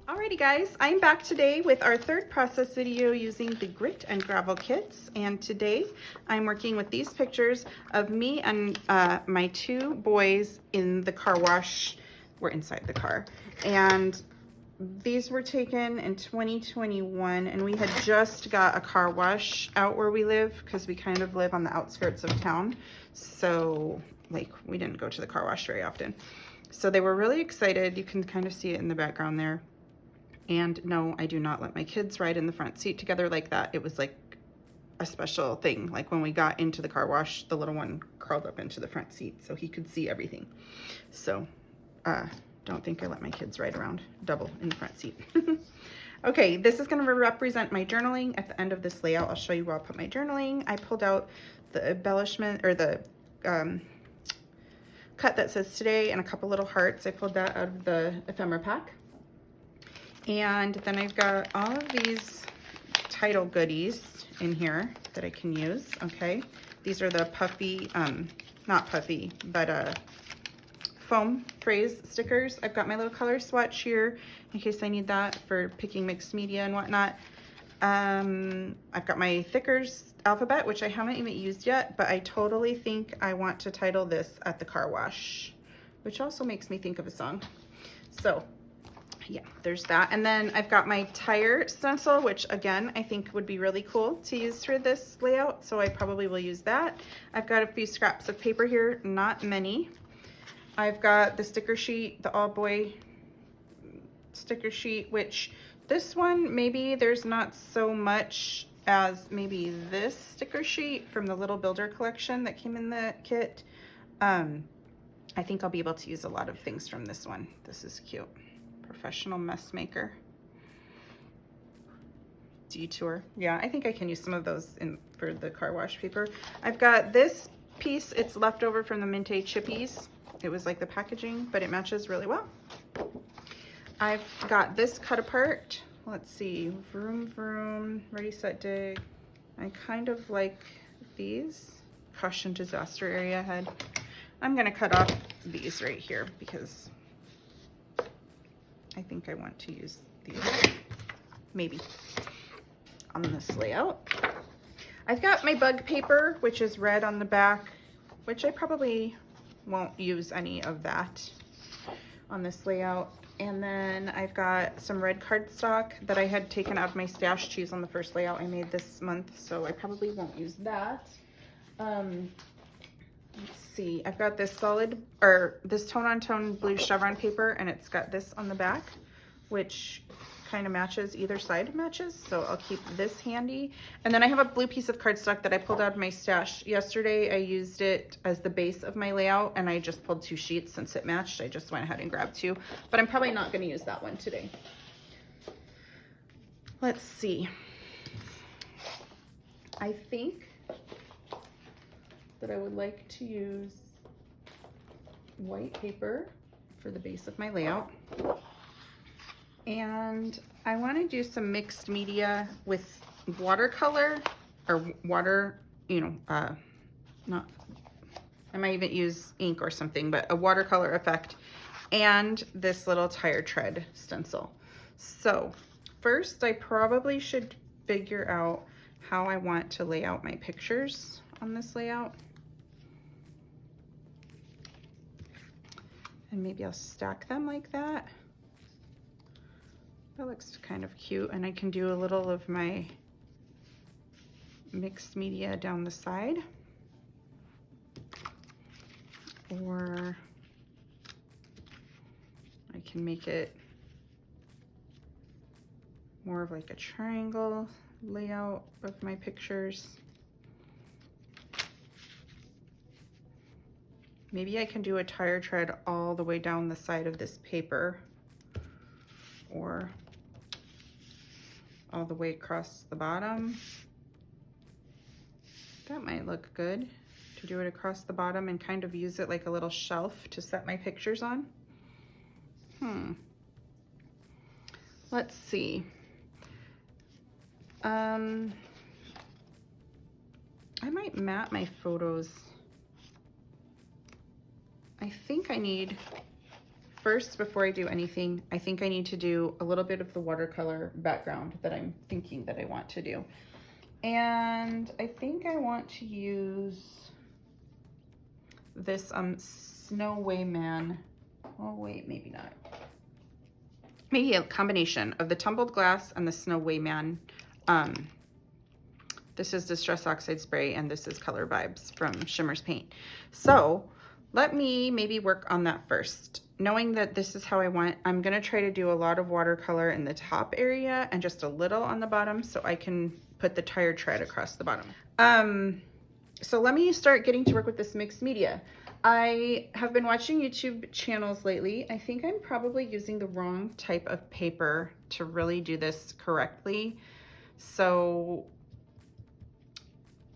Alrighty guys, I'm back today with our third process video using the grit and gravel kits, and today I'm working with these pictures of me and my two boys in the car wash. We're inside the car, and these were taken in 2021, and we had just got a car wash out where we live because we kind of live on the outskirts of town, so like we didn't go to the car wash very often. So they were really excited. You can kind of see it in the background there. And no, I do not let my kids ride in the front seat together like that. It was like a special thing. Like when we got into the car wash, the little one crawled up into the front seat so he could see everything. So don't think I let my kids ride around double in the front seat. Okay, this is going to represent my journaling. At the end of this layout, I'll show you where I'll put my journaling. I pulled out the embellishment, or the cut that says today, and a couple little hearts. I pulled that out of the ephemera pack. And then I've got all of these title goodies in here that I can use, okay? These are the puffy, not puffy, but foam phrase stickers. I've got my little color swatch here in case I need that for picking mixed media and whatnot. I've got my thickers alphabet, which I haven't even used yet, but I totally think I want to title this At the Car Wash, which also makes me think of a song. So yeah, there's that. And then I've got my tire stencil, which again, I think would be really cool to use for this layout. So I probably will use that. I've got a few scraps of paper here, not many. I've got the sticker sheet, the all boy sticker sheet, which this one, maybe there's not so much as maybe this sticker sheet from the Little Builder collection that came in the kit. I think I'll be able to use a lot of things from this one. This is cute. Professional mess maker. Detour. Yeah, I think I can use some of those in for the car wash paper. I've got this piece. It's left over from the Minty Chippies. It was like the packaging, but it matches really well. I've got this cut apart. Let's see. Vroom, vroom. Ready, set, dig. I kind of like these. Caution, disaster area ahead. I'm going to cut off these right here because I think I want to use these maybe on this layout. I've got my bug paper, which is red on the back, which I probably won't use any of that on this layout. And then I've got some red cardstock that I had taken out of my stash to use on the first layout I made this month, so I probably won't use that. Let's see, I've got this solid, or this tone-on-tone blue chevron paper, and it's got this on the back, which kind of matches, either side matches, so I'll keep this handy. And then I have a blue piece of cardstock that I pulled out of my stash yesterday. I used it as the base of my layout, and I just pulled two sheets since it matched. I just went ahead and grabbed two, but I'm probably not going to use that one today. Let's see. I think that I would like to use white paper for the base of my layout. And I want to do some mixed media with watercolor, or water, you know, not, I might even use ink or something, but a watercolor effect, and this little tire tread stencil. So first I probably should figure out how I want to lay out my pictures on this layout. And maybe I'll stack them like that. That looks kind of cute. And I can do a little of my mixed media down the side. Or I can make it more of like a triangle layout of my pictures. Maybe I can do a tire tread all the way down the side of this paper, or all the way across the bottom. That might look good, to do it across the bottom and kind of use it like a little shelf to set my pictures on. Let's see. I might mat my photos. I think I need first, before I do anything, I think I need to do a little bit of the watercolor background that I'm thinking that I want to do. And I think I want to use this Snow Wayman. Oh wait, maybe not. Maybe a combination of the tumbled glass and the Snow Wayman. This is Distress Oxide Spray, and this is Color Vibes from Shimmer's Paint. So let me maybe work on that first. Knowing that this is how I want, I'm gonna try to do a lot of watercolor in the top area and just a little on the bottom so I can put the tire tread across the bottom. So let me start getting to work with this mixed media. I have been watching YouTube channels lately. I think I'm probably using the wrong type of paper to really do this correctly. So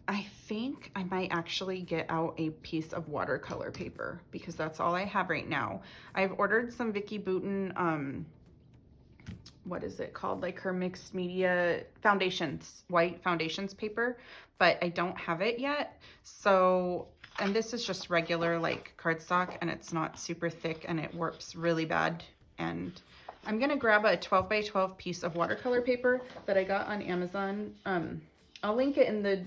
I think I might actually get out a piece of watercolor paper because that's all I have right now. I've ordered some Vicki Boutin, what is it called? Like her mixed media foundations, white foundations paper, but I don't have it yet. So, and this is just regular like cardstock, and it's not super thick and it warps really bad. And I'm gonna grab a 12 by 12 piece of watercolor paper that I got on Amazon. I'll link it in the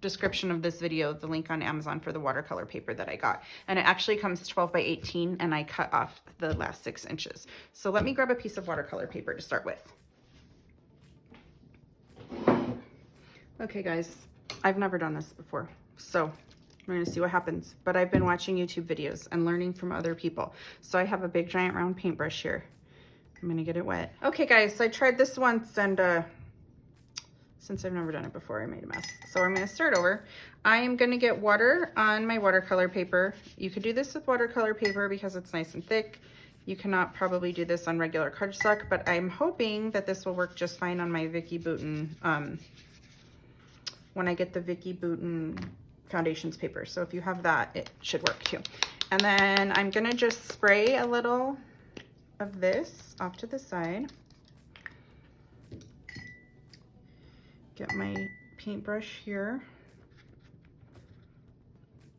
description of this video, the link on Amazon for the watercolor paper that I got. And it actually comes 12 by 18, and I cut off the last 6 inches. So let me grab a piece of watercolor paper to start with. Okay guys, I've never done this before, so we're gonna see what happens. But I've been watching YouTube videos and learning from other people. So I have a big giant round paintbrush here. I'm gonna get it wet. Okay guys, so I tried this once, and since I've never done it before, I made a mess. So I'm gonna start over. I am gonna get water on my watercolor paper. You could do this with watercolor paper because it's nice and thick. You cannot probably do this on regular cardstock, but I'm hoping that this will work just fine on my Vicki Boutin, when I get the Vicki Boutin foundations paper. So if you have that, it should work too. And then I'm gonna just spray a little of this off to the side. Get my paintbrush here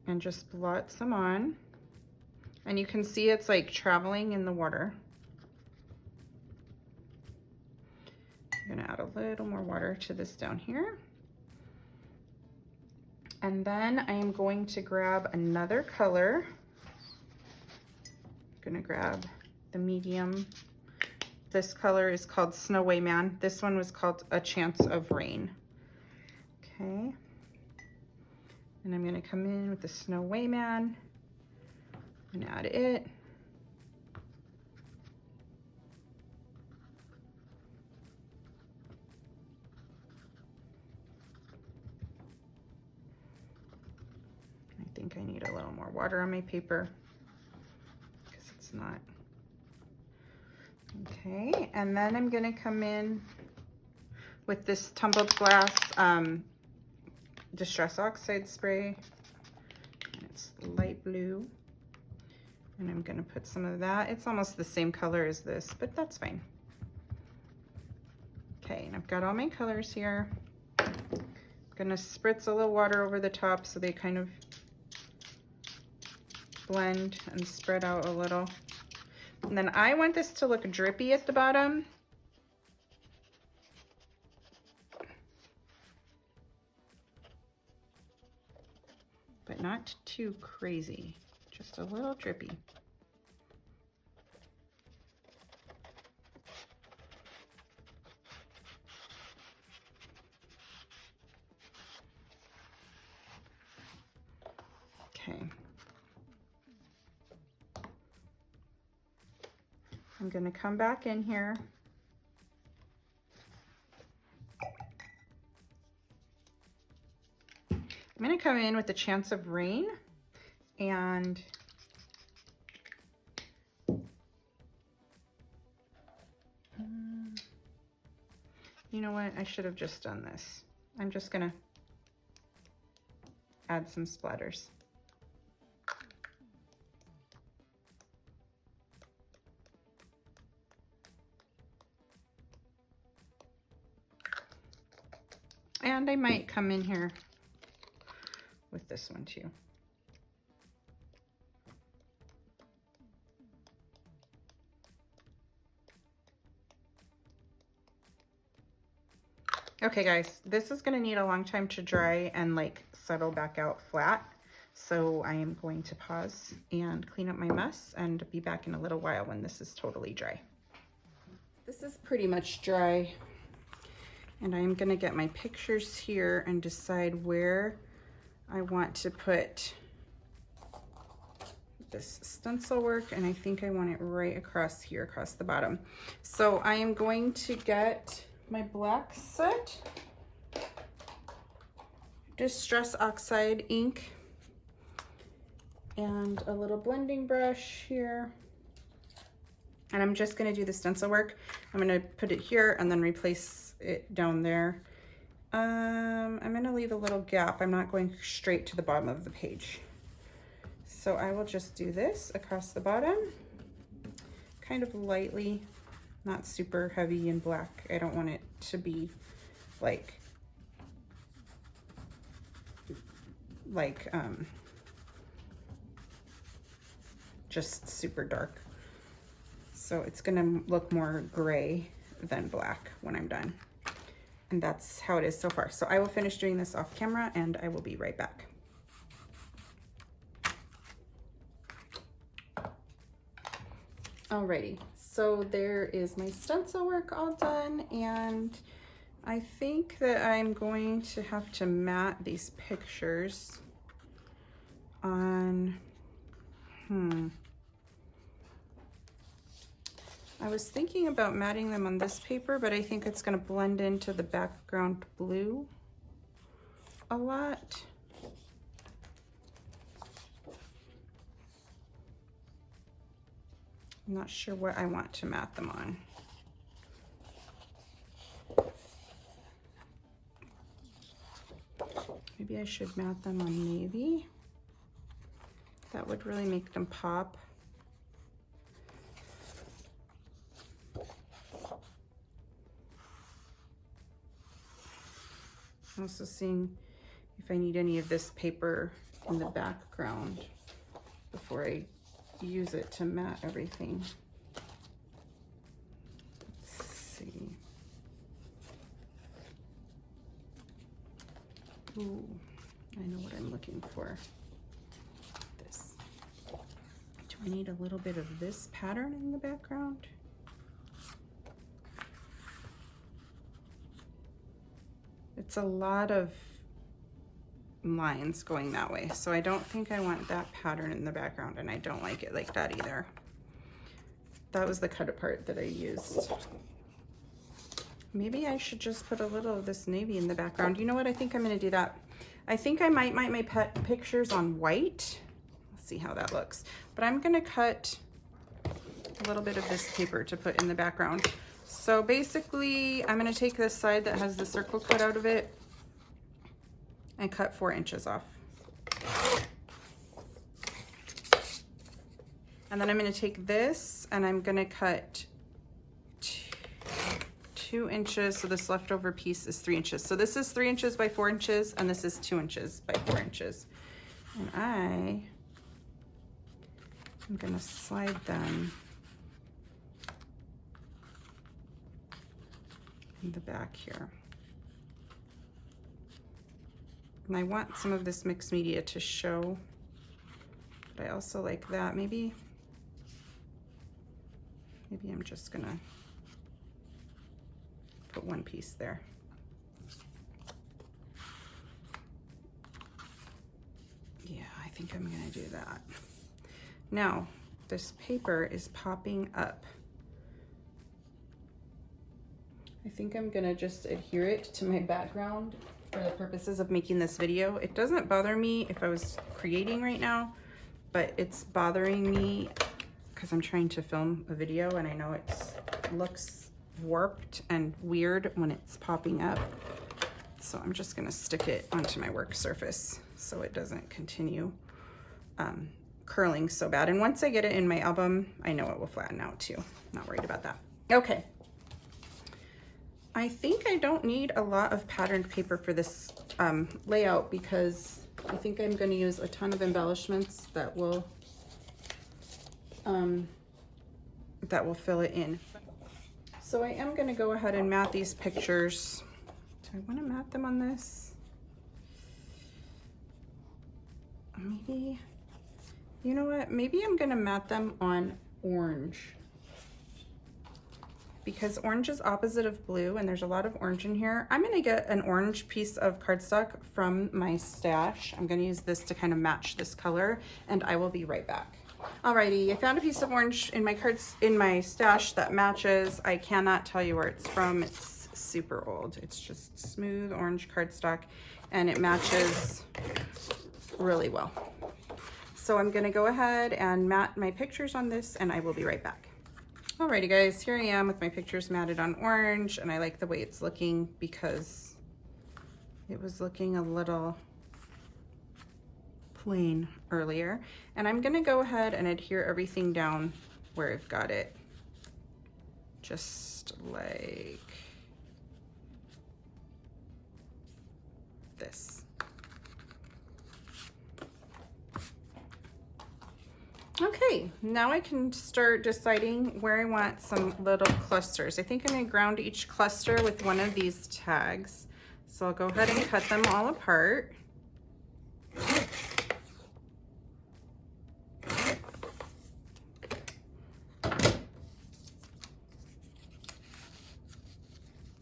and just blot some on. And you can see it's like traveling in the water. I'm gonna add a little more water to this down here. And then I am going to grab another color. I'm gonna grab the medium. This color is called Snow Wayman. This one was called A Chance of Rain. Okay. And I'm gonna come in with the Snow Wayman and add it. I think I need a little more water on my paper because it's not. Okay, and then I'm gonna come in with this tumbled glass Distress Oxide Spray. And it's light blue. And I'm gonna put some of that. It's almost the same color as this, but that's fine. Okay, and I've got all my colors here. I'm gonna spritz a little water over the top so they kind of blend and spread out a little. And then I want this to look drippy at the bottom. But not too crazy, just a little drippy. Okay. I'm gonna come back in here. I'm gonna come in with the Chance of Rain, and you know what? I should have just done this. I'm just gonna add some splatters. And I might come in here with this one too. Okay guys, this is gonna need a long time to dry and like settle back out flat. So I am going to pause and clean up my mess and be back in a little while when this is totally dry. This is pretty much dry. And I'm gonna get my pictures here and decide where I want to put this stencil work, and I think I want it right across here, across the bottom. So I am going to get my black soot, Distress Oxide ink, and a little blending brush here. And I'm just gonna do the stencil work. I'm gonna put it here and then replace it down there. I'm gonna leave a little gap. I'm not going straight to the bottom of the page. So I will just do this across the bottom, kind of lightly, not super heavy and black. I don't want it to be like just super dark. So it's gonna look more gray than black when I'm done. And that's how it is so far. So I will finish doing this off camera and I will be right back. Alrighty, so there is my stencil work all done, and I think that I'm going to have to mat these pictures on, I was thinking about matting them on this paper, but I think it's gonna blend into the background blue a lot. I'm not sure what I want to mat them on. Maybe I should mat them on navy. That would really make them pop. I'm also seeing if I need any of this paper in the background before I use it to mat everything. Let's see. Ooh, I know what I'm looking for. This. Do I need a little bit of this pattern in the background? It's a lot of lines going that way, so I don't think I want that pattern in the background, and I don't like it like that either. That was the cut apart that I used. Maybe I should just put a little of this navy in the background. You know what? I think I'm gonna do that. I think I might my pet pictures on white. Let's see how that looks. But I'm gonna cut a little bit of this paper to put in the background. So basically, I'm gonna take this side that has the circle cut out of it and cut 4 inches off. And then I'm gonna take this and I'm gonna cut 2 inches, so this leftover piece is 3 inches. So this is 3 inches by 4 inches, and this is 2 inches by 4 inches. And I'm gonna slide them in the back here. And I want some of this mixed media to show, but I also like that. Maybe I'm just gonna put one piece there. Yeah, I think I'm gonna do that. Now, this paper is popping up. I think I'm gonna just adhere it to my background for the purposes of making this video. It doesn't bother me if I was creating right now, but it's bothering me because I'm trying to film a video and I know it looks warped and weird when it's popping up. So I'm just gonna stick it onto my work surface so it doesn't continue curling so bad. And once I get it in my album, I know it will flatten out too. Not worried about that. Okay. I think I don't need a lot of patterned paper for this layout because I think I'm going to use a ton of embellishments that will fill it in. So I am going to go ahead and mat these pictures to I want to mat them on this. Maybe, you know what? Maybe I'm gonna mat them on orange, because orange is opposite of blue and there's a lot of orange in here. I'm gonna get an orange piece of cardstock from my stash. I'm gonna use this to kind of match this color, and I will be right back. Alrighty, I found a piece of orange in my stash that matches. I cannot tell you where it's from. It's super old. It's just smooth orange cardstock and it matches really well. So I'm gonna go ahead and mat my pictures on this and I will be right back. Alrighty guys, here I am with my pictures matted on orange, and I like the way it's looking because it was looking a little plain earlier. And I'm gonna go ahead and adhere everything down where I've got it. Just like this. Okay, now I can start deciding where I want some little clusters. I think I'm gonna ground each cluster with one of these tags. So I'll go ahead and cut them all apart.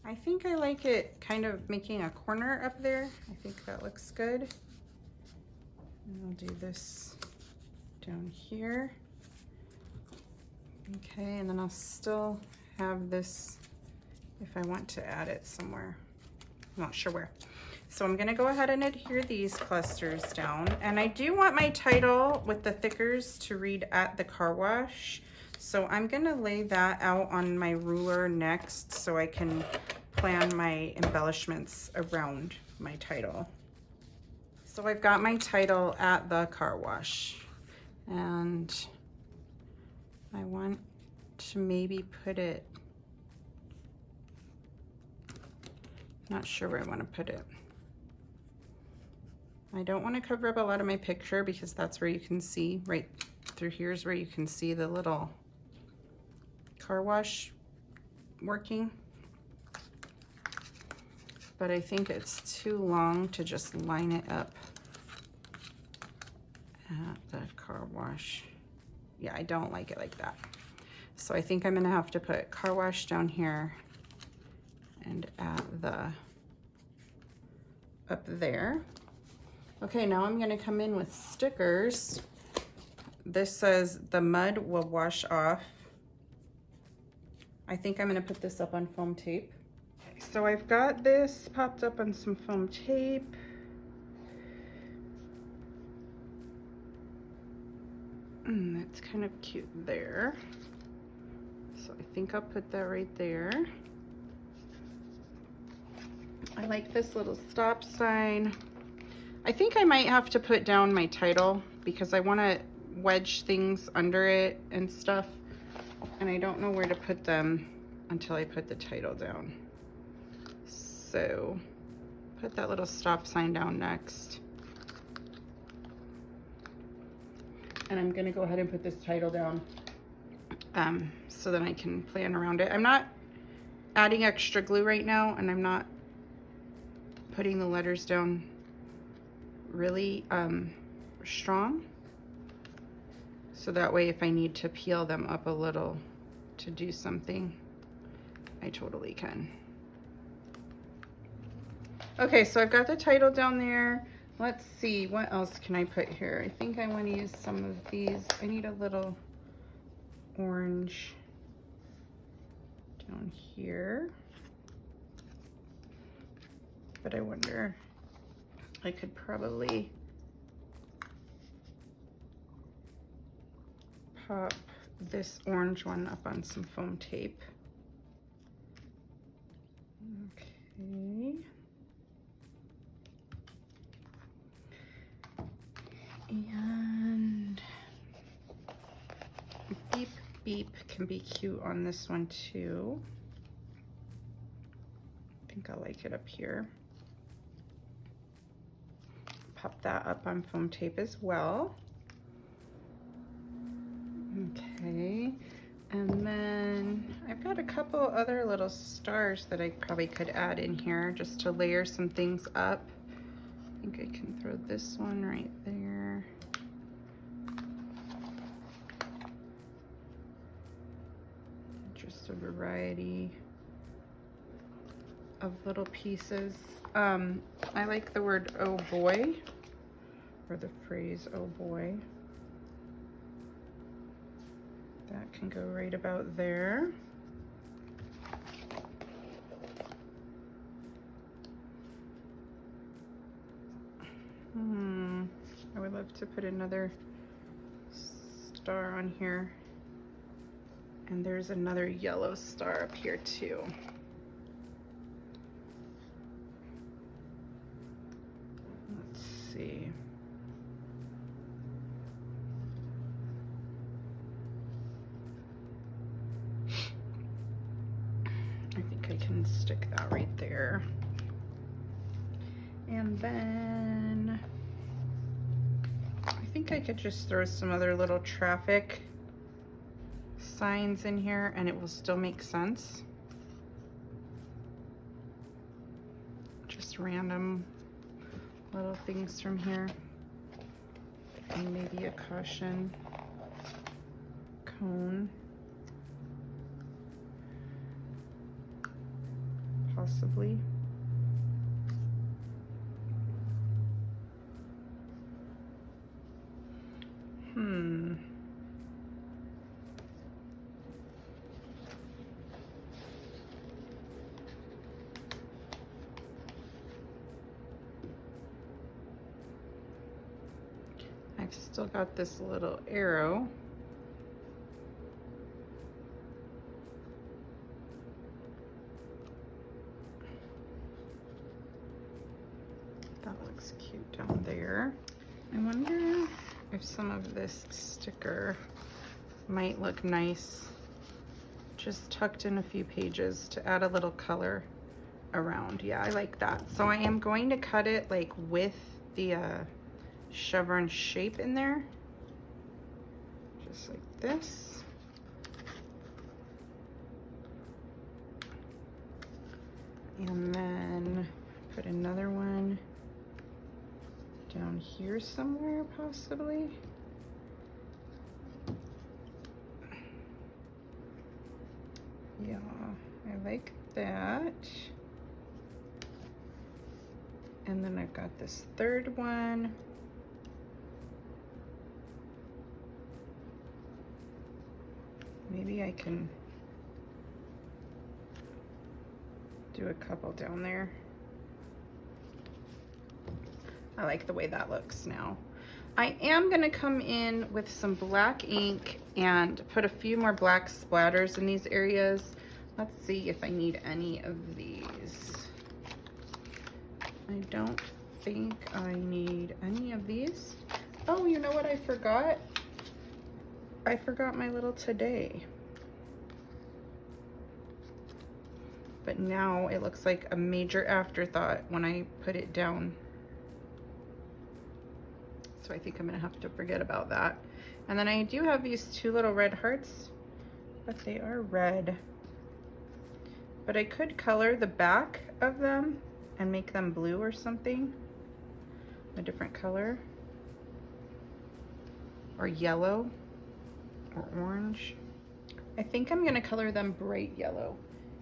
I think I like it kind of making a corner up there. I think that looks good. And I'll do this down here. Okay, and then I'll still have this if I want to add it somewhere. I'm not sure where. So I'm gonna go ahead and adhere these clusters down. And I do want my title with the thickers to read "at the car wash." So I'm gonna lay that out on my ruler next so I can plan my embellishments around my title. So I've got my title "at the car wash." And I want to maybe put it, not sure where I want to put it. I don't want to cover up a lot of my picture because that's where you can see, right through here is where you can see the little car wash working. But I think it's too long to just line it up at the car wash. Yeah, I don't like it like that. So I think I'm gonna have to put car wash down here and at the, up there. Okay, now I'm gonna come in with stickers. This says "the mud will wash off." I think I'm gonna put this up on foam tape. Okay, so I've got this popped up on some foam tape. That's kind of cute there. So I think I'll put that right there. I like this little stop sign. I think I might have to put down my title because I want to wedge things under it and stuff. And I don't know where to put them until I put the title down. So put that little stop sign down next. And I'm gonna go ahead and put this title down so that I can plan around it. I'm not adding extra glue right now, and I'm not putting the letters down really strong. So that way if I need to peel them up a little to do something, I totally can. Okay, so I've got the title down there. Let's see, what else can I put here? I think I want to use some of these. I need a little orange down here. But I wonder, I could probably pop this orange one up on some foam tape. Okay. And beep beep can be cute on this one too. I think I like it up here. Pop that up on foam tape as well. Okay, And then I've got a couple other little stars that I probably could add in here just to layer some things up. I think I can throw this one right there. Just a variety of little pieces. I like the word oh boy, or the phrase oh boy. That can go right about there. I would love to put another star on here. And there's another yellow star up here too. Let's see. I think I can stick that right there. And then I think I could just throw some other little traffic signs in here and it will still make sense. Just random little things from here. And maybe a caution cone. Possibly. I've still got this little arrow. That looks cute down there. I wonder if some of this sticker might look nice just tucked in a few pages to add a little color around. Yeah, I like that. So I am going to cut it like with the chevron shape in there, just like this. And then put another one down here somewhere, possibly. Yeah, I like that. And then I've got this third one. Maybe I can do a couple down there. I like the way that looks now. I am gonna come in with some black ink and put a few more black splatters in these areas. Let's see if I need any of these. I don't think I need any of these. Oh, you know what I forgot? I forgot my little today. But now it looks like a major afterthought when I put it down. So I think I'm gonna have to forget about that. And then I do have these two little red hearts, but they are red. But I could color the back of them and make them blue or something, a different color, or yellow, or orange. I think I'm gonna color them bright yellow.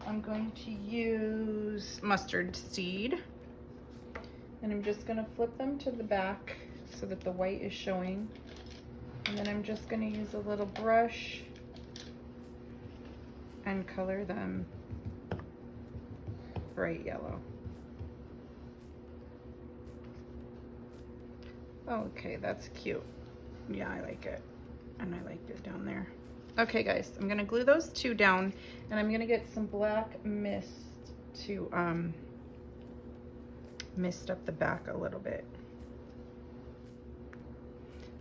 I'm going to use mustard seed, and I'm just gonna flip them to the back so that the white is showing. And then I'm just gonna use a little brush and color them bright yellow. Okay, that's cute. Yeah, I like it. And I liked it down there. Okay guys, I'm gonna glue those two down and I'm gonna get some black mist to mist up the back a little bit.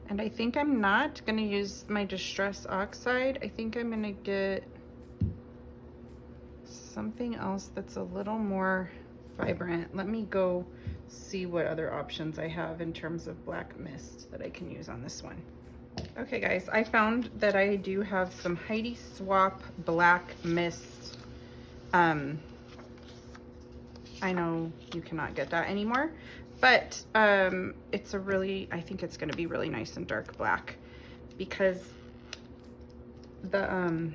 And I think I'm not gonna use my Distress Oxide. I think I'm gonna get something else that's a little more vibrant. Let me go see what other options I have in terms of black mist that I can use on this one. Okay guys, I found that I do have some Heidi Swap Black Mist. I know you cannot get that anymore, but it's a really, I think it's gonna be really nice and dark black, because the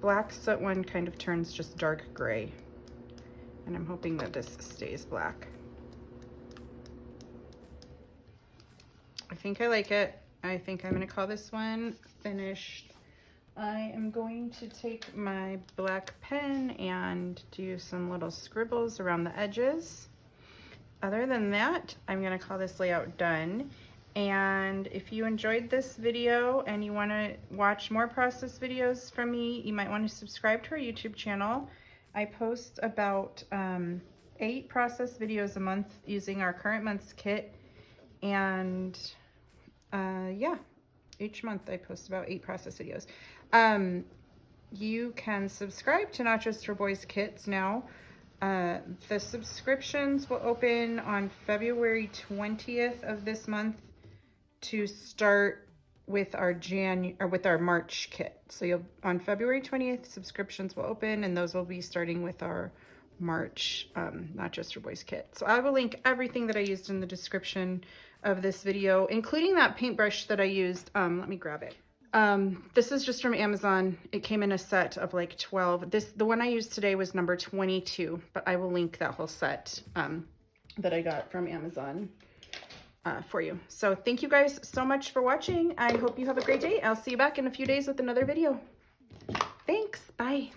black soot one kind of turns just dark gray, and I'm hoping that this stays black. I think I like it. I think I'm gonna call this one finished. I am going to take my black pen and do some little scribbles around the edges. Other than that, I'm gonna call this layout done. And if you enjoyed this video and you wanna watch more process videos from me, you might wanna subscribe to our YouTube channel. I post about 8 process videos a month using our current month's kit. And yeah, each month I post about 8 process videos. You can subscribe to Not Just for Boys kits now. The subscriptions will open on February 20th of this month to start with our March kit. So on February 20th, subscriptions will open, and those will be starting with our March Not Just for Boys kit. So I will link everything that I used in the description of this video, including that paintbrush that I used. Let me grab it. This is just from Amazon. It came in a set of like 12. The one I used today was number 22, but I will link that whole set that I got from Amazon for you. So thank you guys so much for watching. I hope you have a great day. I'll see you back in a few days with another video. Thanks. Bye.